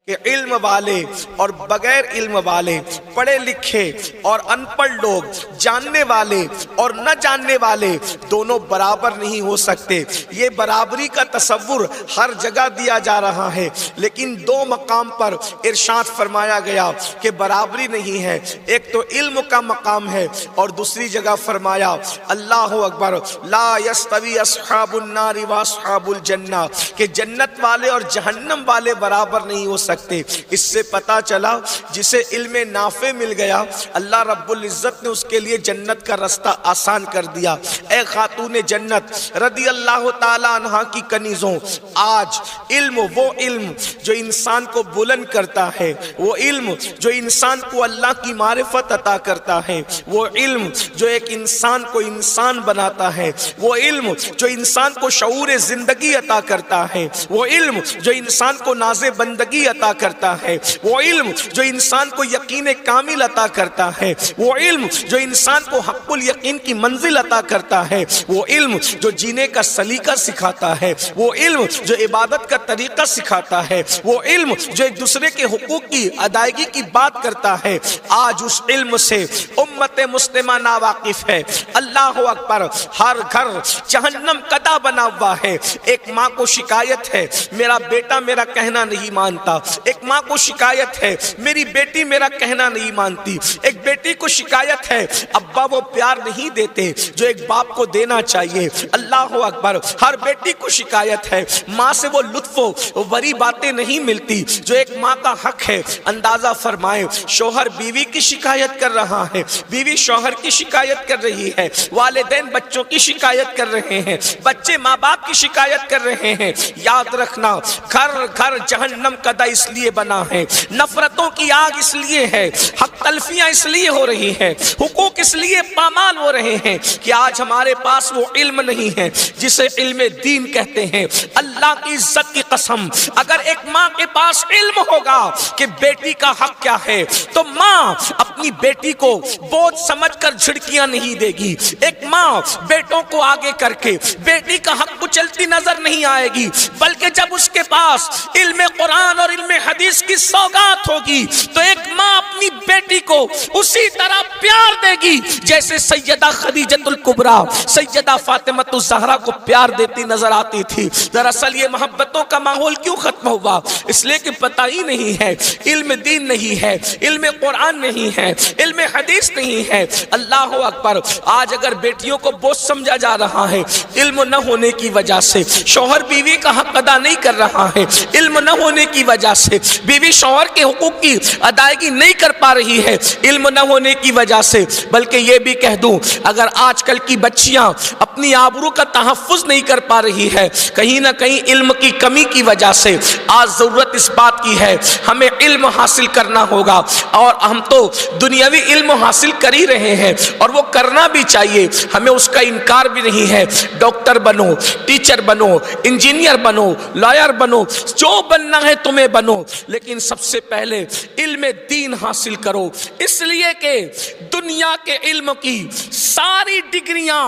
کہ علم والے اور بغیر علم والے، پڑھے لکھے اور ان پڑھ لوگ، جاننے والے اور نہ جاننے والے دونوں برابر نہیں ہو سکتے۔ یہ برابری کا تصور ہر جگہ دیا جا رہا ہے، لیکن دو مقام پر ارشاد فرمایا گیا کہ برابری نہیں ہے۔ ایک تو علم کا مقام ہے اور دوسری جگہ فرمایا اللہ اکبر لا یستوی اصحاب النار واصحاب الجنہ، کہ جنت والے اور جہنم والے برابر نہیں ہو سکتے۔ اس سے پتا چلا جسے علم نافع مل گیا اللہ رب العزت نے اس کے لیے جنت کا راستہ آسان کر دیا۔ اے خاتون جنت رضی اللہ تعالی عنہا کی کنیزوں، آج علم، وہ علم جو انسان کو بلند کرتا ہے، وہ علم جو انسان کو اللہ کی معرفت عطا کرتا ہے، وہ علم جو ایک انسان کو انسان بناتا ہے، وہ علم جو انسان کو شعور زندگی عطا کرتا ہے، وہ علم جو انسان کو ناز بندگی عطا کرتا ہے، وہ علم جو انسان کو یقین کامل عطا کرتا ہے، وہ علم جو انسان کو حق الیقین کی منزل عطا کرتا ہے، وہ علم جو جینے کا سلیقہ سکھاتا ہے، وہ علم جو عبادت کا طریقہ سکھاتا ہے، وہ علم جو ایک دوسرے کے حقوق کی ادائیگی کی بات کرتا ہے، آج اس علم سے امت مسلمہ ناواقف ہے۔ اللہ اکبر، ہر گھر جہنم قدا بنا ہوا ہے۔ ایک ماں کو شکایت ہے میرا بیٹا میرا کہنا نہیں مانتا، ایک ماں کو شکایت ہے میری بیٹی میرا کہنا نہیں مانتی، ایک بیٹی کو شکایت ہے ابا وہ پیار نہیں دیتے جو ایک باپ کو دینا چاہیے۔ اللہ اکبر، ہر بیٹی کو شکایت ہے ماں سے وہ لطف و بری باتیں نہیں ملتی جو ایک ماں کا حق ہے۔ اندازہ فرمائیں، شوہر بیوی کی شکایت کر رہا ہے، بیوی شوہر کی شکایت کر رہی ہے، والدین بچوں کی شکایت کر رہے ہیں، بچے ماں باپ کی شکایت کر رہے ہیں۔ یاد رکھنا، گھر گھر جہنم قدا اس لیے بنا ہے، نفرتوں کی آگ اس لیے ہے، حق تلفیاں اس لیے ہو رہی ہیں، حقوق اس لیے پامال ہو رہے ہیں کہ آج ہمارے پاس وہ علم نہیں ہے جسے علم دین کہتے ہیں۔ اللہ کی عزت کی قسم، اگر ایک ماں کے پاس علم ہوگا کہ بیٹی کا حق کیا ہے تو ماں اپنی بیٹی کو بوجھ سمجھ کر جھڑکیاں نہیں دے گی۔ ایک ماں بیٹوں کو آگے کر کے بیٹی کا حق کچلتی نظر نہیں آئے گی، بلکہ جب اس کے پاس علم قرآن اور علم حدیث کی سوغات ہوگی تو ایک ماں اپنی بیٹی کو اسی طرح پیار دے گی جیسے سیدہ خدیجۃ الکبریٰ سیدہ فاطمہ الزہرا کو پیار دیتی نظر آتی تھی۔ دراصل یہ محبتوں کا ماحول کیوں ختم ہوا؟ اس لیے کہ پتہ ہی نہیں ہے، علم دین نہیں ہے، علم قرآن نہیں ہے، علم حدیث نہیں ہے۔ اللہ اکبر، آج اگر بیٹیوں کو بوجھ سمجھا جا رہا ہے علم نہ ہونے کی وجہ سے، شوہر بیوی کا حق ادا نہیں کر رہا ہے علم نہ ہونے کی وجہ سے، بیوی شوہر کے حقوق کی ادائیگی نہیں کر پا رہی ہے علم نہ ہونے کی وجہ سے، بلکہ یہ بھی کہہ دوں اگر آج کل کی بچیاں اپنی آبرو کا تحفظ نہیں کر پا رہی ہے کہیں نہ کہیں علم کی کمی کی وجہ سے، آج ضرورت اس بات کی ہے ہمیں علم حاصل کرنا ہوگا، اور ہم تو دنیاوی علم حاصل کر ہی رہے ہیں اور وہ کرنا بھی چاہیے، ہمیں اس کا انکار بھی نہیں ہے۔ ڈاکٹر بنو، ٹیچر بنو، انجینئر بنو، لائر بنو، جو بننا ہے تمہیں بنو، لیکن سب سے پہلے علم دین حاصل کرو، اس لیے کہ دنیا کے علم کی ساری ڈگریاں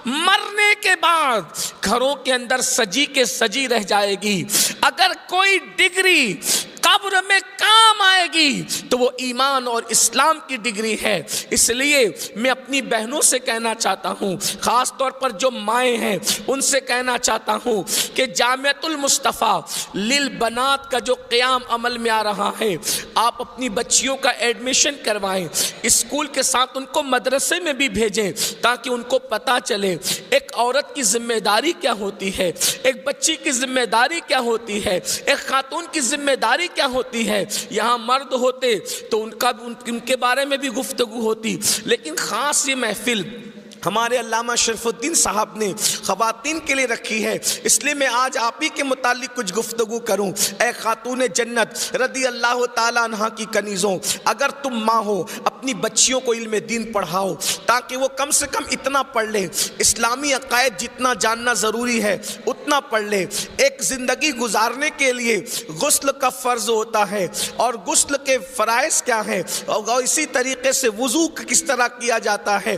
مرنے کے بعد گھروں کے اندر سجی کے سجی رہ جائے گی۔ اگر کوئی ڈگری قبر میں کام آئے گی تو وہ ایمان اور اسلام کی ڈگری ہے۔ اس لیے میں اپنی بہنوں سے کہنا چاہتا ہوں، خاص طور پر جو مائیں ہیں ان سے کہنا چاہتا ہوں کہ جامعۃ المصطفیٰ للبنات کا جو قیام عمل میں آ رہا ہے، آپ اپنی بچیوں کا ایڈمیشن کروائیں، اسکول کے ساتھ ان کو مدرسے میں بھی بھیجیں تاکہ ان کو پتہ چلے ایک عورت کی ذمہ داری کیا ہوتی ہے، ایک بچی کی ذمہ داری کیا ہوتی ہے، ایک خاتون کی ذمہ داری کیا ہوتی ہے۔ یہاں مرد ہوتے تو ان کے بارے میں بھی گفتگو ہوتی، لیکن خاص یہ محفل ہمارے علامہ شریف الدین صاحب نے خواتین کے لیے رکھی ہے، اس لیے میں آج آپ ہی کے متعلق کچھ گفتگو کروں۔ اے خاتون جنت رضی اللہ تعالی عنہ کی کنیزوں، اگر تم ماں ہو اپنی بچیوں کو علم دین پڑھاؤ تاکہ وہ کم سے کم اتنا پڑھ لیں، اسلامی عقائد جتنا جاننا ضروری ہے اتنا پڑھ لیں۔ ایک زندگی گزارنے کے لیے غسل کا فرض ہوتا ہے اور غسل کے فرائض کیا ہیں، اور اسی طریقے سے وضو کس طرح کیا جاتا ہے،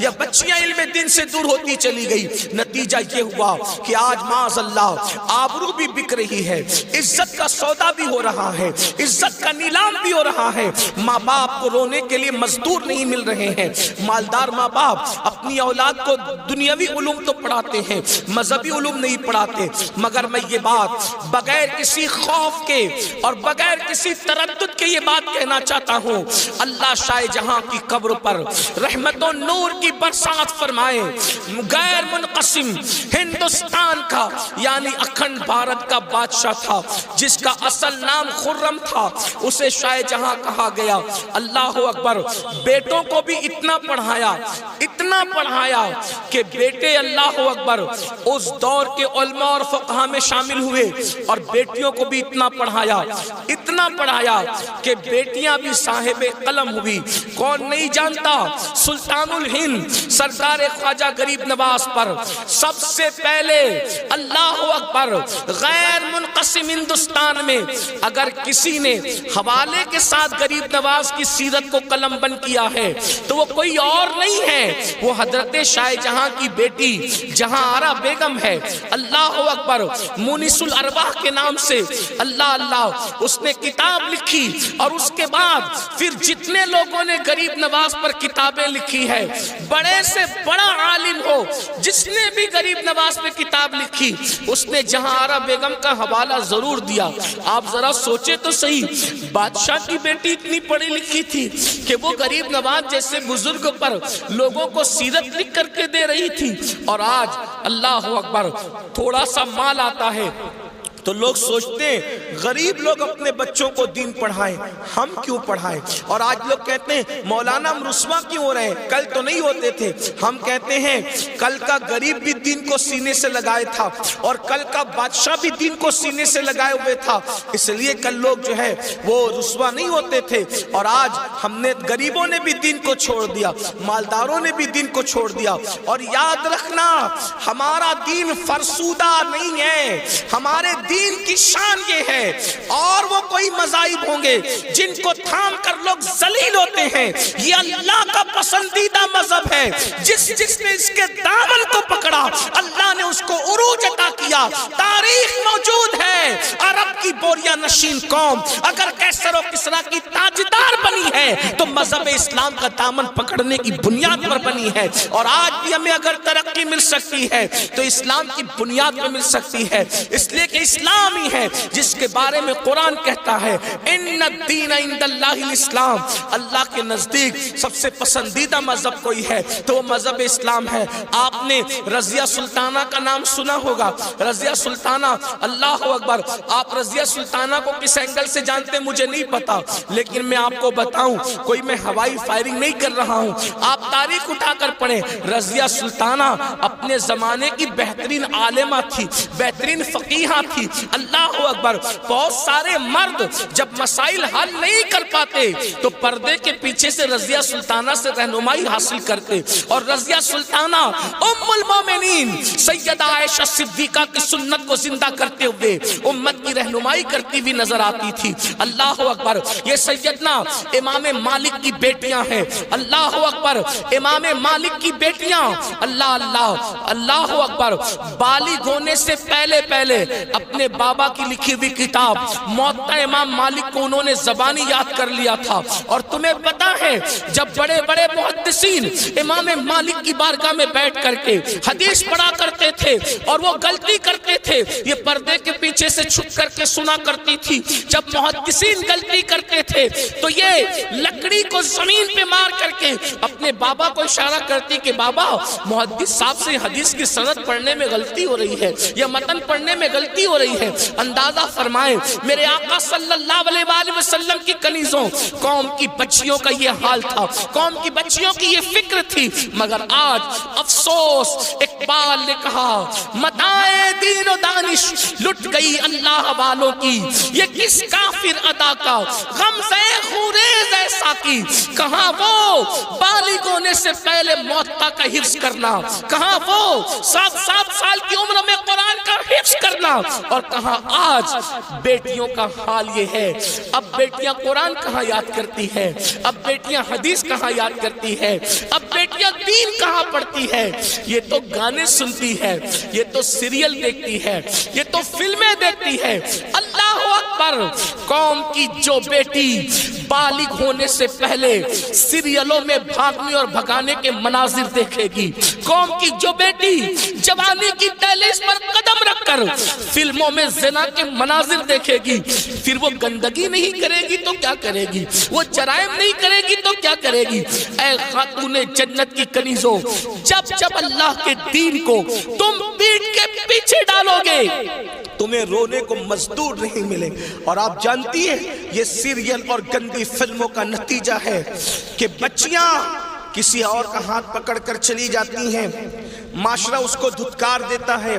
یا بچیاں علم دین سے دور ہوتی چلی گئی، نتیجہ یہ ہوا کہ آج معاذ اللہ آبرو بھی بک رہی ہے، عزت کا سودا بھی ہو رہا ہے، عزت کا نیلام بھی ہو رہا ہے، ماں باپ کو رونے کے لیے مزدور نہیں مل رہے ہیں، مالدار ماں باپ اپنی اولاد کو دنیاوی علوم تو پڑھاتے ہیں، مذہبی علوم نہیں پڑھاتے۔ مگر میں یہ بات بغیر کسی خوف کے اور بغیر کسی تردد کے یہ بات کہنا چاہتا ہوں، اللہ شاہ جہاں کی قبر پر رحمت و نور کی برسات فرمائے۔ غیر منقسم ہندوستان کا یعنی اکھنڈ بھارت کا بادشاہ تھا جس کا اصل نام خرم تھا، اسے شاہ جہاں کہا گیا۔ اللہ اکبر، بیٹوں کو بھی اتنا پڑھایا کہ بیٹے اللہ اکبر اس دور کے علماء اور فقہاء میں شامل ہوئے، اور بیٹیوں کو بھی اتنا پڑھایا کہ بیٹیاں بھی صاحب قلم ہوئی۔ کون نہیں جانتا سلطان الہند سردار خواجہ غریب نواز پر سب سے پہلے اللہ اکبر غیر منقسم ہندوستان میں اگر کسی نے حوالے کے ساتھ غریب نواز کی سیرت کو قلم بند کیا ہے تو وہ کوئی اور نہیں ہے، وہ حضرت شاہ جہاں کی بیٹی جہاں آرا بیگم ہے۔ اللہ اکبر، مونس الارواح کے نام سے اللہ اس نے کتاب لکھی، اور اس کے بعد پھر جتنے لوگوں نے غریب نواز پر کتابیں لکھی ہے، بڑے سے بڑا عالم ہو جس نے بھی غریب نواز پہ کتاب لکھی، اس نے جہاں آرا بیگم کا حوالہ ضرور دیا۔ آپ ذرا سوچے تو صحیح، بادشاہ کی بیٹی اتنی پڑھی لکھی تھی کہ وہ غریب نواز جیسے بزرگ پر لوگوں کو سیرت لکھ کر کے دے رہی تھی، اور آج اللہ اکبر تھوڑا سا مال آتا ہے تو لوگ سوچتے ہیں غریب لوگ اپنے بچوں کو دین پڑھائیں، ہم کیوں پڑھائیں؟ اور آج لوگ کہتے ہیں مولانا ہم رسوا کیوں ہو رہے ہیں؟ کل تو نہیں ہوتے تھے۔ ہم کہتے ہیں کل کا غریب بھی دین کو سینے سے لگائے تھا، اور کل کا بادشاہ بھی دین کو سینے سے لگائے ہوئے تھا، اس لیے کل لوگ جو ہے وہ رسوا نہیں ہوتے تھے۔ اور آج ہم نے غریبوں نے بھی دین کو چھوڑ دیا، مالداروں نے بھی دین کو چھوڑ دیا۔ اور یاد رکھنا ہمارا دین فرسودہ نہیں ہے، ہمارے دین کی شان یہ ہے، اور وہ کوئی مذاہب ہوں گے جن کو تھام کر لوگ ذلیل ہوتے ہیں، یہ اللہ کا پسندیدہ مذہب ہے۔ جس نے اس کے دامن کو پکڑا اللہ نے اس کو عروج عطا کیا۔ تاریخ موجود ہے، عرب کی بوریا نشین قوم اگر کیسر و کسریٰ کی تاجدار بنی ہے تو مذہب اسلام کا دامن پکڑنے کی بنیاد پر بنی ہے۔ اور آج بھی ہمیں اگر ترقی مل سکتی ہے تو اسلام کی بنیاد پر مل سکتی ہے، اس لیے کہ اسلام ہی ہے جس کے بارے میں قرآن کہتا ہے ان الدین عند اللہ الاسلام، اللہ کے نزدیک سب سے پسندیدہ مذہب کوئی ہے تو وہ مذہب اسلام ہے۔ آپ نے رضیہ سلطانہ کا نام سنا ہوگا، رضیہ سلطانہ، اللہ اکبر، آپ رضیہ سلطانہ کو کس اینگل سے جانتے مجھے نہیں پتا، لیکن میں آپ کو بتاؤں، کوئی میں ہوائی فائرنگ نہیں کر رہا ہوں، آپ تاریخ اٹھا کر پڑھیں۔ رضیہ سلطانہ اپنے زمانے کی بہترین عالمہ تھی، بہترین فقیہہ تھی۔ اللہ اکبر، بہت سارے مرد جب مسائل حل نہیں کر پاتے تو پردے کے پیچھے سے رضیہ سلطانہ سے رہنمائی حاصل کرتے، اور رضیہ سلطانہ ام المومنین سیدہ عائشہ صدیقہ کی سنت کو زندہ کرتے ہوئے امت کی رہنمائی کرتی ہوئی نظر آتی تھی۔ اللہ اکبر، یہ سیدنا امام مالک کی بیٹیاں ہیں۔ اللہ اکبر، امام مالک کی بیٹیاں، اللہ اکبر، بالغ ہونے سے پہلے اپنے بابا کی لکھی ہوئی کتاب موطا امام مالک کو انہوں نے زبانی یاد کر لیا تھا۔ اور تمہیں پتا ہے جب بڑے بڑے محدثین امام مالک کی بارگاہ میں بیٹھ کر کے حدیث پڑھا کرتے تھے اور وہ غلطی کرتے تھے، یہ پردے کے پیچھے سے چھپ کر کے سنا کرتی تھی۔ جب محدثین غلطی کرتے تھے تو یہ لکڑی کو زمین پہ مار کر کے اپنے بابا کو اشارہ کرتی کہ بابا محدث صاحب سے حدیث کی سند پڑھنے میں غلطی ہو رہی ہے یا متن پڑھنے میں غلطی ہو رہی ہے۔ اندازہ فرمائیں میرے آقا صلی اللہ علیہ وآلہ وسلم کی کنیزوں، قوم کی بچیوں کا یہ حال تھا، قوم کی بچیوں کی یہ فکر تھی۔ مگر آج افسوس، اقبال نے کہا متاع دین و دانش لٹ گئی اللہ والوں کی، یہ کس کافر ادا کا غمزہ خون گریز ایسا کی، کہاں وہ بالغ ہونے سے پہلے موتا کا حفظ کرنا، کہاں وہ 7 سال کی عمر میں قرآن کا حفظ کرنا، اور کہاں آج بیٹیوں کا حال یہ ہے۔ اب بیٹیاں قرآن کہاں یاد کرتی ہے، اب بیٹیاں حدیث کہاں یاد کرتی ہے، اب بیٹیاں دین کہاں پڑھتی ہے؟ یہ تو گانے سنتی ہے، یہ تو سیریل دیکھتی ہے، یہ تو فلمیں دیکھتی ہے۔ اللہ اکبر! قوم کی جو بیٹی بالغ ہونے سے پہلے سیریلوں میں بھاگنے اور بھگانے کے مناظر دیکھے گی، قوم کی جو بیٹی جوانی کی دہلیز پر قدم رکھ کر فلموں میں زنا کے مناظر دیکھے گی، پھر وہ گندگی نہیں کرے گی تو کیا کرے گی؟ وہ جرائم نہیں کرے گی تو کیا کرے گی؟ اے خاتون جنت کی کنیزوں، جب اللہ کے دین کو تم پیٹ کے پیچھے ڈالو گے تمہیں رونے کو مزدور نہیں ملے۔ اور آپ جانتی ہیں یہ سیریل اور گندی فلموں کا نتیجہ ہے کہ بچیاں کسی اور کا ہاتھ پکڑ کر چلی جاتی ہیں، معاشرہ اس کو دھتکار دیتا ہے،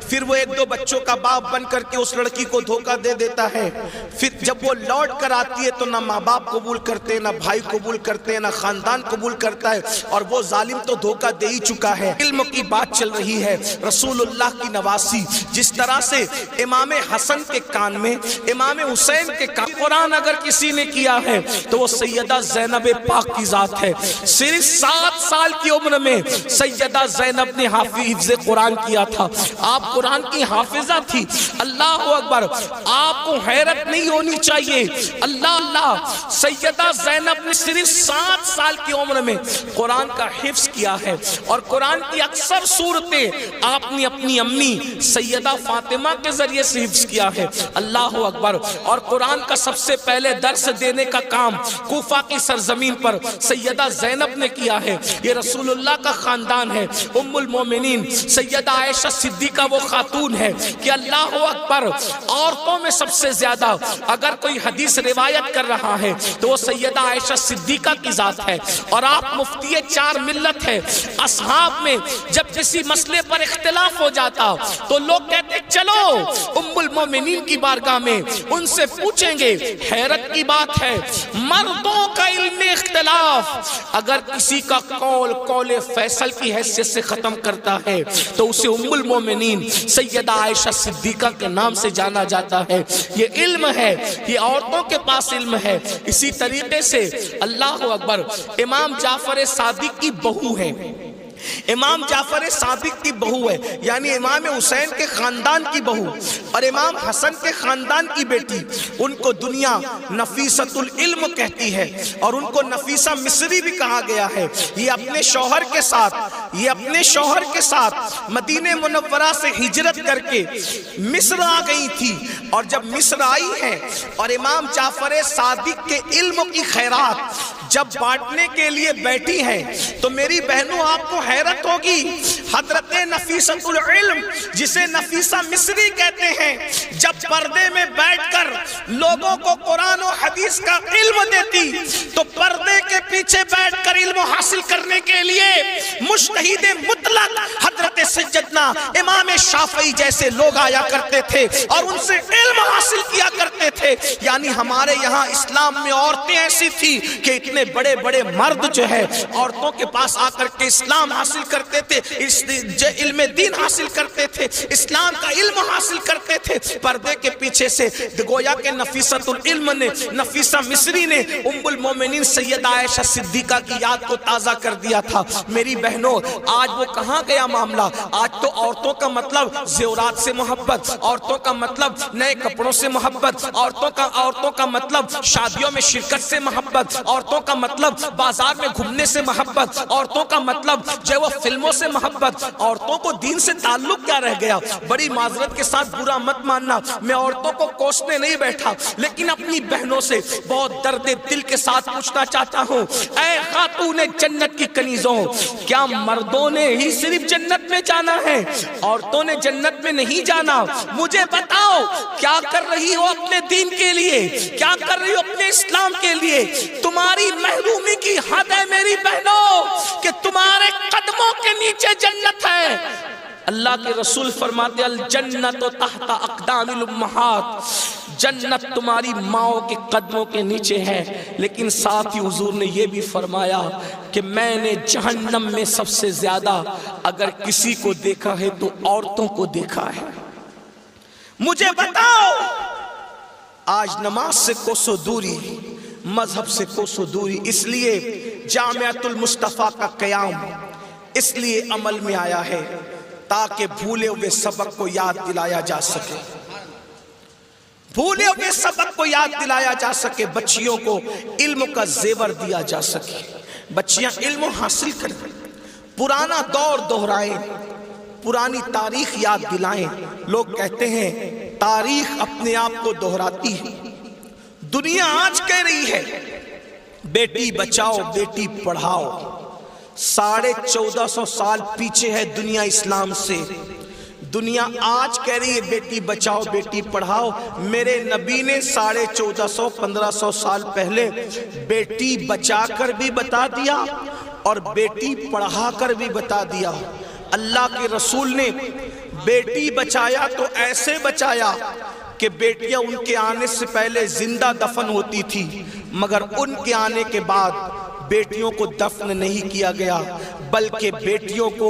پھر وہ 1-2 بچوں کا باپ بن کر کے اس لڑکی کو دھوکہ دے دیتا ہے، پھر جب وہ لوٹ کر آتی ہے تو نہ ماں باپ قبول کرتے، نہ بھائی قبول کرتے، نہ خاندان قبول کرتا ہے، اور وہ ظالم تو دھوکہ دے ہی چکا ہے۔ علم کی بات چل رہی ہے، رسول اللہ کی نواسی، جس طرح سے امام حسن کے کان میں، امام حسین کے کان قرآن اگر کسی نے کیا ہے تو وہ سیدہ زینب پاک کی ذات ہے۔ صرف 7 سال کی عمر میں سیدہ زینب نے حافظ قرآن کیا تھا، آپ قرآن کی حافظہ تھی۔ اللہ اکبر! آپ کو حیرت نہیں ہونی چاہیے، اللہ سیدہ زینب نے صرف 7 سال کی عمر میں قرآن کا حفظ کیا ہے، اور قرآن کی اکثر صورتیں آپ نے اپنی امی سیدہ فاطمہ کے ذریعے سے حفظ کیا ہے۔ اللہ اکبر! اور قرآن کا سب سے پہلے درس دینے کا کام کوفہ کی سرزمین پر سیدہ زینب نے کیا ہے۔ یہ رسول اللہ کا خاندان ہے۔ ام المومنین سیدہ عائشہ صدیقہ وہ خاتون ہے کہ اللہ اکبر، عورتوں میں سب سے زیادہ اگر کوئی حدیث روایت کر رہا ہے تو وہ سیدہ عائشہ صدیقہ کی ذات ہے، اور آپ مفتی 4 ملت ہے۔ اصحاب میں جب کسی مسئلے پر اختلاف ہو جاتا تو لوگ کہتے چلو ام المومنین کی بارگاہ میں ان سے پوچھیں گے۔ حیرت کی بات ہے، مردوں کا علم اختلاف اگر کسی کا قول فیصل کی حیثیت سے ختم کرتا ہے تو اسے ام المومنین سیدہ عائشہ صدیقہ کے نام سے جانا جاتا ہے۔ یہ علم ہے، یہ عورتوں کے پاس علم ہے۔ اسی طریقے سے اللہ اکبر، امام جعفر صادق کی بہو ہے، امام جعفر صادق کی بہو ہے، یعنی امام حسین کے خاندان کی بہو اور امام حسن کے خاندان کی بیٹی۔ ان کو دنیا نفیسۃ العلم کہتی ہے، اور ان کو نفیسہ مصری بھی کہا گیا ہے۔ یہ اپنے شوہر کے ساتھ مدینہ منورہ سے ہجرت کر کے مصر آ گئی تھی، اور جب مصر آئی ہیں اور امام جعفر صادق کے علم کی خیرات جب بانٹنے کے لیے بیٹھی ہیں تو میری بہنوں آپ کو حیرت ہوگی، حضرت نفیسۃ العلم جسے نفیسہ مصری کہتے ہیں، جب پردے میں بیٹھ کر لوگوں کو قرآن و حدیث کا علم دیتی تو پردے کے پیچھے بیٹھ کر علم حاصل کرنے کے لیے مجتہد مطلق حضرت سیدنا امام شافعی جیسے لوگ آیا کرتے تھے اور ان سے علم حاصل کیا کرتے تھے۔ یعنی ہمارے یہاں اسلام میں عورتیں ایسی تھی کہ اتنے بڑے بڑے مرد جو ہے عورتوں کے پاس آ کر کے اسلام حاصل کرتے تھے، علم دین حاصل کرتے تھے، اسلام کا علم حاصل کرتے تھے۔ پردے کے پیچھے سے گویا کہ نفیسۃ العلم نے، نفیسہ مصری نے ام المومنین سیدہ عائشہ صدیقہ کی یاد کو تازہ کر دیا تھا۔ میری بہنوں، آج وہ کہاں گیا معاملہ؟ آج تو عورتوں کا مطلب زیورات سے محبت، عورتوں کا مطلب نئے کپڑوں سے محبت، عورتوں کا مطلب شادیوں میں شرکت سے محبت، عورتوں کا مطلب بازار میں گھومنے سے محبت، عورتوں کا مطلب جو وہ فلموں سے محبت۔ عورتوں کو دین سے تعلق کیا رہ گیا؟ بڑی معذرت کے ساتھ برا مت ماننا، میں عورتوں کو کوسنے نہیں بیٹھا، لیکن اپنی بہنوں سے بہت درد دل کے ساتھ پوچھنا چاہتا ہوں، اے خاتون جنت کی کنیزوں، کیا مردوں نے ہی صرف جنت میں جانا ہے؟ عورتوں نے جنت میں نہیں جانا؟ مجھے بتاؤ کیا کر رہی ہو اپنے دین کے لیے، کیا کر رہی ہو اپنے اسلام کے لیے؟ تمہاری محرومی کی حد ہے میری بہنوں کہ تمہارے قدموں کے نیچے جنت ہے۔ اللہ کے رسول فرماتے الجنت تحت اقدام الامہات، جنت تمہاری ماؤں کے قدموں کے نیچے ہے، لیکن ساتھ ہی حضور نے یہ بھی فرمایا کہ میں نے جہنم میں سب سے زیادہ اگر کسی کو دیکھا ہے تو عورتوں کو دیکھا ہے۔ مجھے بتاؤ، آج نماز سے کوسوں دوری، مذہب سے کوسوں دوری، اس لیے جامعۃ المصطفیٰ کا قیام اس لیے عمل میں آیا ہے تاکہ بھولے ہوئے سبق کو یاد دلایا جا سکے، بھولے ہوئے سبق کو یاد دلایا جا سکے، بچیوں کو علم کا زیور دیا جا سکے، بچیاں علم حاصل کریں، پرانا دور دہرائیں، پرانی تاریخ یاد دلائیں۔ لوگ کہتے ہیں تاریخ اپنے آپ کو دہراتی ہے، دنیا آج کہہ رہی ہے بیٹی بچاؤ بیٹی پڑھاؤ، 1450 سال پیچھے ہے دنیا اسلام سے، دنیا آج کہہ رہی ہے بیٹی بچاؤ بیٹی پڑھاؤ۔ میرے نبی نے 1450-1500 سال پہلے بیٹی بچا کر بھی بتا دیا اور بیٹی پڑھا کر بھی بتا دیا۔ اللہ کے رسول نے بیٹی بچایا تو ایسے بچایا کہ بیٹیاں ان کے آنے سے پہلے زندہ دفن ہوتی تھی، مگر ان کے آنے کے بعد بیٹیوں کو دفن نہیں کیا گیا بلکہ بیٹیوں کو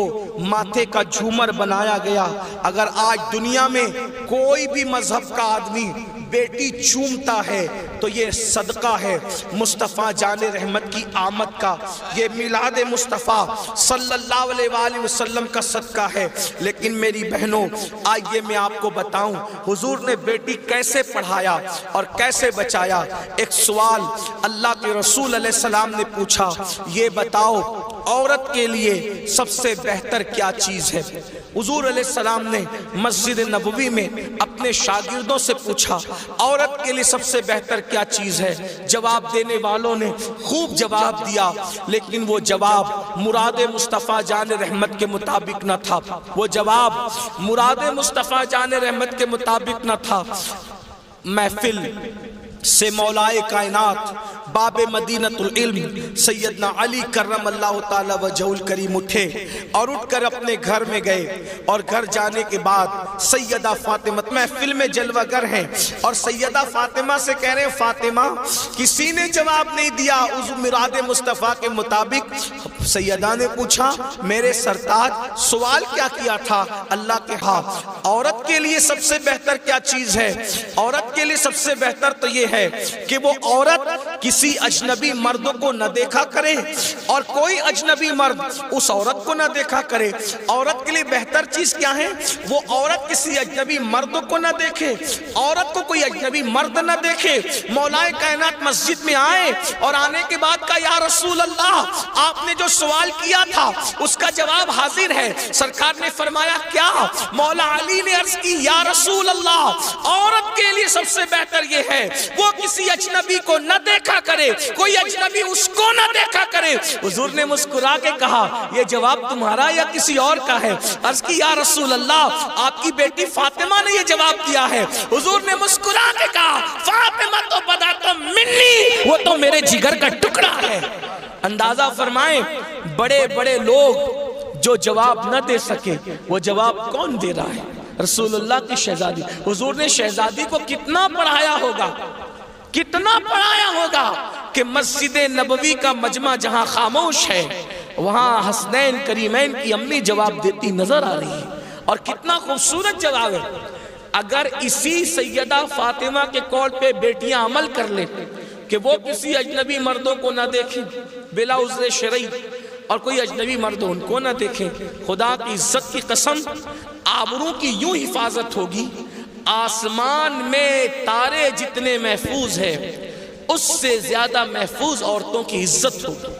ماتھے کا جھومر بنایا گیا۔ اگر آج دنیا میں کوئی بھی مذہب کا آدمی بیٹی چومتا ہے تو یہ صدقہ ہے مصطفیٰ جان رحمت کی آمد کا، یہ میلاد مصطفیٰ صلی اللہ علیہ وآلہ وسلم کا صدقہ ہے۔ لیکن میری بہنوں، آئیے میں آپ کو بتاؤں حضور نے بیٹی کیسے پڑھایا اور کیسے بچایا۔ ایک سوال اللہ کے رسول علیہ السلام نے پوچھا، یہ بتاؤ عورت کے لیے سب سے بہتر کیا چیز ہے؟ حضور علیہ السلام نے مسجد نبوی میں اپنے شاگردوں سے پوچھا عورت کے لیے سب سے بہتر کیا چیز ہے؟ جواب دینے والوں نے خوب جواب دیا، لیکن وہ جواب مراد مصطفیٰ جان رحمت کے مطابق نہ تھا، وہ جواب مراد مصطفیٰ جان رحمت کے مطابق نہ تھا۔ محفل سے مولائے کائنات باب مدینۃ العلم سیدنا علی کرم اللہ تعالی وجہ الکریم اٹھے اور اٹھ کر اپنے گھر میں گئے، اور گھر جانے کے بعد سیدہ فاطمہ محفل میں جلوہ گر ہیں اور سیدہ فاطمہ سے کہہ رہے ہیں فاطمہ کسی نے جواب نہیں دیا اس مراد مصطفیٰ کے مطابق۔ سیدہ نے پوچھا میرے سرتاج سوال کیا کیا تھا؟ اللہ کے ہاں عورت کے لیے سب سے بہتر کیا چیز ہے؟ عورت کے لیے سب سے بہتر تو یہ ہے کہ وہ عورت کسی اجنبی مرد کو نہ دیکھا کرے اور کوئی اجنبی مرد اس عورت کو نہ دیکھا کرے۔ عورت کے لیے بہتر چیز کیا ہے؟ وہ عورت کسی اجنبی مرد کو نہ دیکھے، عورت کو کوئی اجنبی مرد نہ دیکھے۔ مولائے کائنات مسجد میں آئے اور آنے کے بعد کہا یا رسول اللہ آپ نے جو سوال کیا تھا اس کا جواب حاضر ہے۔ سرکار نے فرمایا کیا؟ مولا علی نے عرض کی یا رسول اللہ عورت کے لیے سب سے بہتر یہ ہے وہ کسی اجنبی کو نہ دیکھا کرے، کوئی اجنبی اس کو نہ دیکھا کرے۔ حضور نے مسکرا کے کہا یہ جواب تمہارا یا کسی اور کا ہے؟ عرض کی یا رسول اللہ آپ کی بیٹی فاطمہ نے یہ جواب دیا ہے۔ حضور نے مسکرا کے کہا فاطمہ تو بدا منی، وہ تو میرے جگر کا ٹکڑا ہے۔ اندازہ فرمائیں بڑے بڑے لوگ جو جواب نہ دے سکے وہ جواب کون دے رہا ہے؟ رسول اللہ کی شہزادی۔ حضور نے شہزادی کو کتنا پڑھایا ہوگا، کتنا پڑھایا ہوگا کہ مسجد نبوی کا مجمع جہاں خاموش ہے وہاں حسنین کریمین کی امی جواب دیتی نظر آ رہی ہے، اور کتنا خوبصورت جواب ہے۔ اگر اسی سیدہ فاطمہ کے قول پہ بیٹیاں عمل کر لیں کہ وہ کسی اجنبی مردوں کو نہ دیکھیں بلا عذر شرعی اور کوئی اجنبی مرد ان کو نہ دیکھیں، خدا کی عزت کی قسم آبرو کی یوں حفاظت ہوگی، آسمان میں تارے جتنے محفوظ ہیں اس سے زیادہ محفوظ عورتوں کی عزت ہوگی۔